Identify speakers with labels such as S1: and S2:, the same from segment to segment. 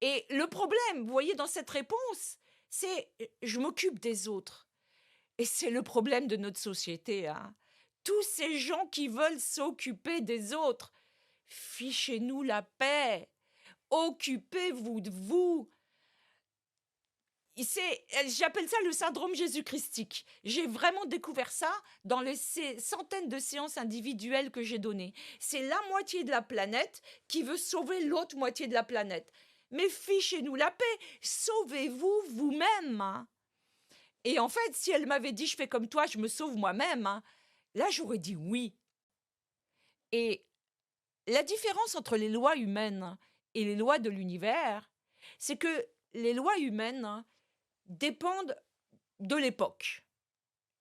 S1: Et le problème, vous voyez, dans cette réponse, c'est je m'occupe des autres. Et c'est le problème de notre société, hein. Tous ces gens qui veulent s'occuper des autres, fichez-nous la paix. Occupez-vous de vous. J'appelle ça le syndrome jésus-christique. J'ai vraiment découvert ça dans les centaines de séances individuelles que j'ai données. C'est la moitié de la planète qui veut sauver l'autre moitié de la planète. Mais fichez-nous la paix, sauvez-vous vous-même, hein. Et en fait, si elle m'avait dit je fais comme toi, je me sauve moi-même, hein, là j'aurais dit oui. Et la différence entre les lois humaines et les lois de l'univers, c'est que les lois humaines dépendent de l'époque.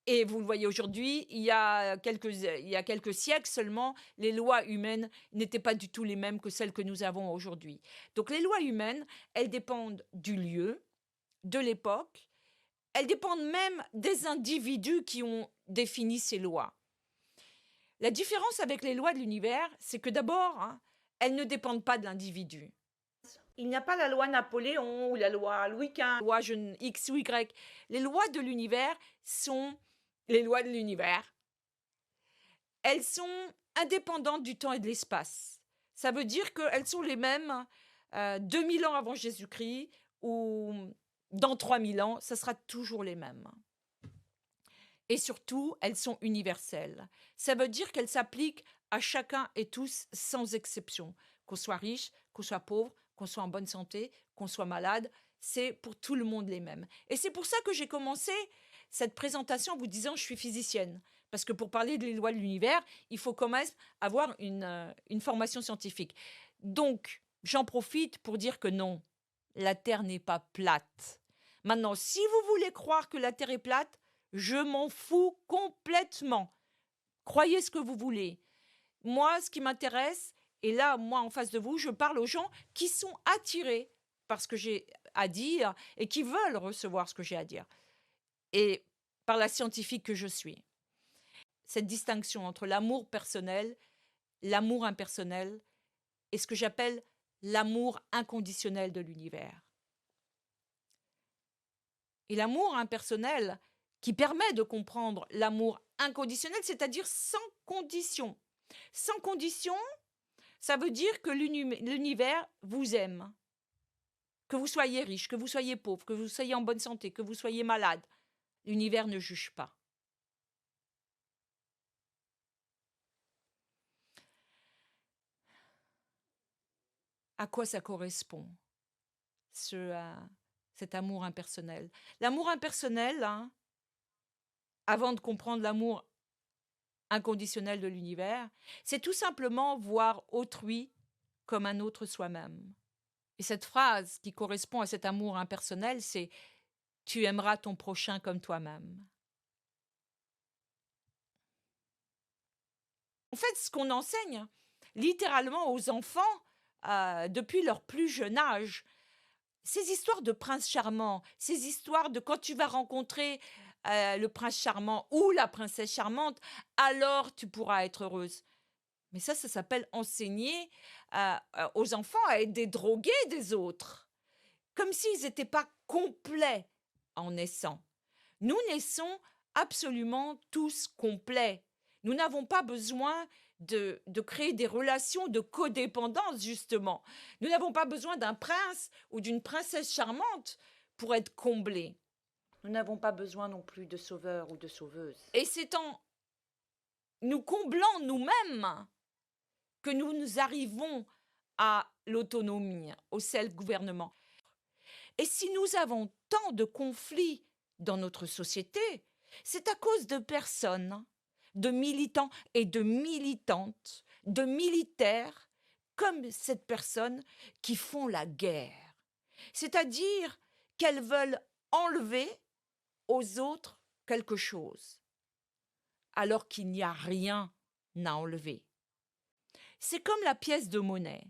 S1: Et vous le voyez aujourd'hui, il y a quelques siècles seulement, les lois humaines n'étaient pas du tout les mêmes que celles que nous avons aujourd'hui. Donc les lois humaines, elles dépendent du lieu, de l'époque, elles dépendent même des individus qui ont défini ces lois. La différence avec les lois de l'univers, c'est que d'abord, hein, elles ne dépendent pas de l'individu. Il n'y a pas la loi Napoléon ou la loi Louis XV, loi X ou Y. Les lois de l'univers sont les lois de l'univers. Elles sont indépendantes du temps et de l'espace. Ça veut dire qu'elles sont les mêmes 2000 ans avant Jésus-Christ ou dans 3000 ans, ça sera toujours les mêmes. Et surtout, elles sont universelles. Ça veut dire qu'elles s'appliquent à chacun et tous sans exception. Qu'on soit riche, qu'on soit pauvre, qu'on soit en bonne santé, qu'on soit malade, c'est pour tout le monde les mêmes. Et c'est pour ça que j'ai commencé cette présentation en vous disant je suis physicienne. Parce que pour parler des lois de l'univers, il faut quand même avoir une formation scientifique. Donc, j'en profite pour dire que non, la Terre n'est pas plate. Maintenant, si vous voulez croire que la Terre est plate, je m'en fous complètement. Croyez ce que vous voulez. Moi, ce qui m'intéresse, et là, moi, en face de vous, je parle aux gens qui sont attirés par ce que j'ai à dire et qui veulent recevoir ce que j'ai à dire. Et par la scientifique que je suis. Cette distinction entre l'amour personnel, l'amour impersonnel et ce que j'appelle l'amour inconditionnel de l'univers. Et l'amour impersonnel, qui permet de comprendre l'amour inconditionnel, c'est-à-dire sans condition. Sans condition, ça veut dire que l'univers vous aime. Que vous soyez riche, que vous soyez pauvre, que vous soyez en bonne santé, que vous soyez malade, l'univers ne juge pas. À quoi ça correspond, cet amour impersonnel? L'amour impersonnel, hein, avant de comprendre l'amour inconditionnel de l'univers, c'est tout simplement voir autrui comme un autre soi-même. Et cette phrase qui correspond à cet amour impersonnel, c'est tu aimeras ton prochain comme toi-même. En fait, ce qu'on enseigne littéralement aux enfants depuis leur plus jeune âge, ces histoires de prince charmant, ces histoires de quand tu vas rencontrer le prince charmant ou la princesse charmante, alors tu pourras être heureuse. Mais ça s'appelle enseigner aux enfants à être des drogués des autres, comme s'ils n'étaient pas complets en naissant. Nous naissons absolument tous complets. Nous n'avons pas besoin de créer des relations de codépendance, justement. Nous n'avons pas besoin d'un prince ou d'une princesse charmante pour être comblés. Nous n'avons pas besoin non plus de sauveur ou de sauveuse. Et c'est en nous comblant nous-mêmes que nous arrivons à l'autonomie, au self-gouvernement. Et si nous avons tant de conflits dans notre société, c'est à cause de personnes, de militants et de militantes, de militaires, comme cette personne qui font la guerre. C'est-à-dire qu'elles veulent enlever aux autres quelque chose, alors qu'il n'y a rien à enlever. C'est comme la pièce de monnaie,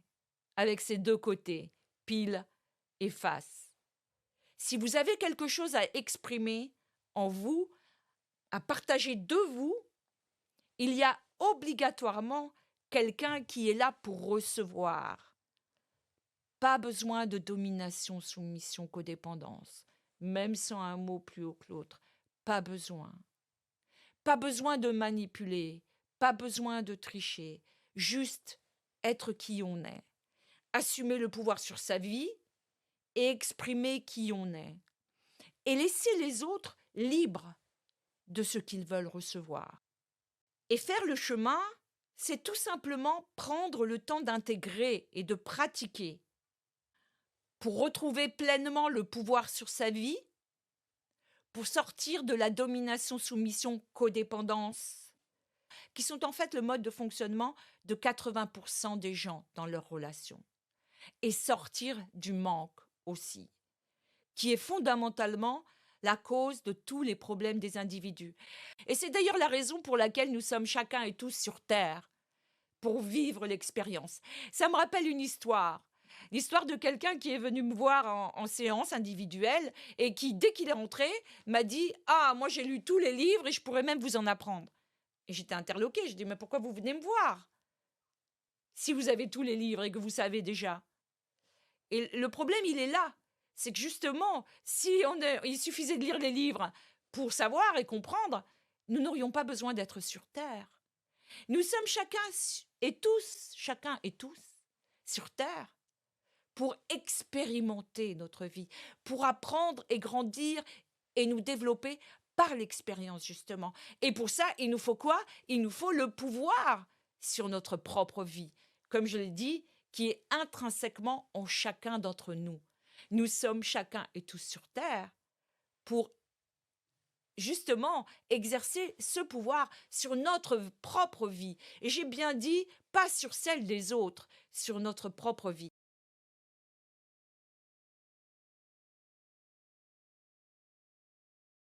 S1: avec ses deux côtés, pile et face. Si vous avez quelque chose à exprimer en vous, à partager de vous, il y a obligatoirement quelqu'un qui est là pour recevoir. Pas besoin de domination, soumission, codépendance, même sans un mot plus haut que l'autre. Pas besoin. Pas besoin de manipuler, pas besoin de tricher, juste être qui on est. Assumer le pouvoir sur sa vie et exprimer qui on est. Et laisser les autres libres de ce qu'ils veulent recevoir. Et faire le chemin, c'est tout simplement prendre le temps d'intégrer et de pratiquer pour retrouver pleinement le pouvoir sur sa vie, pour sortir de la domination, soumission, codépendance, qui sont en fait le mode de fonctionnement de 80% des gens dans leurs relations. Et sortir du manque aussi, qui est fondamentalement la cause de tous les problèmes des individus. Et c'est d'ailleurs la raison pour laquelle nous sommes chacun et tous sur Terre, pour vivre l'expérience. Ça me rappelle une histoire. L'histoire de quelqu'un qui est venu me voir en séance individuelle et qui, dès qu'il est rentré, m'a dit « Ah, moi j'ai lu tous les livres et je pourrais même vous en apprendre. » Et j'étais interloquée, je dis « Mais pourquoi vous venez me voir si vous avez tous les livres et que vous savez déjà ?» Et le problème, il est là. C'est que justement, il suffisait de lire les livres pour savoir et comprendre, nous n'aurions pas besoin d'être sur Terre. Nous sommes chacun et tous, sur Terre, pour expérimenter notre vie, pour apprendre et grandir et nous développer par l'expérience, justement. Et pour ça, il nous faut quoi? Il nous faut le pouvoir sur notre propre vie, comme je l'ai dit, qui est intrinsèquement en chacun d'entre nous. Nous sommes chacun et tous sur Terre pour justement exercer ce pouvoir sur notre propre vie. Et j'ai bien dit, pas sur celle des autres, sur notre propre vie.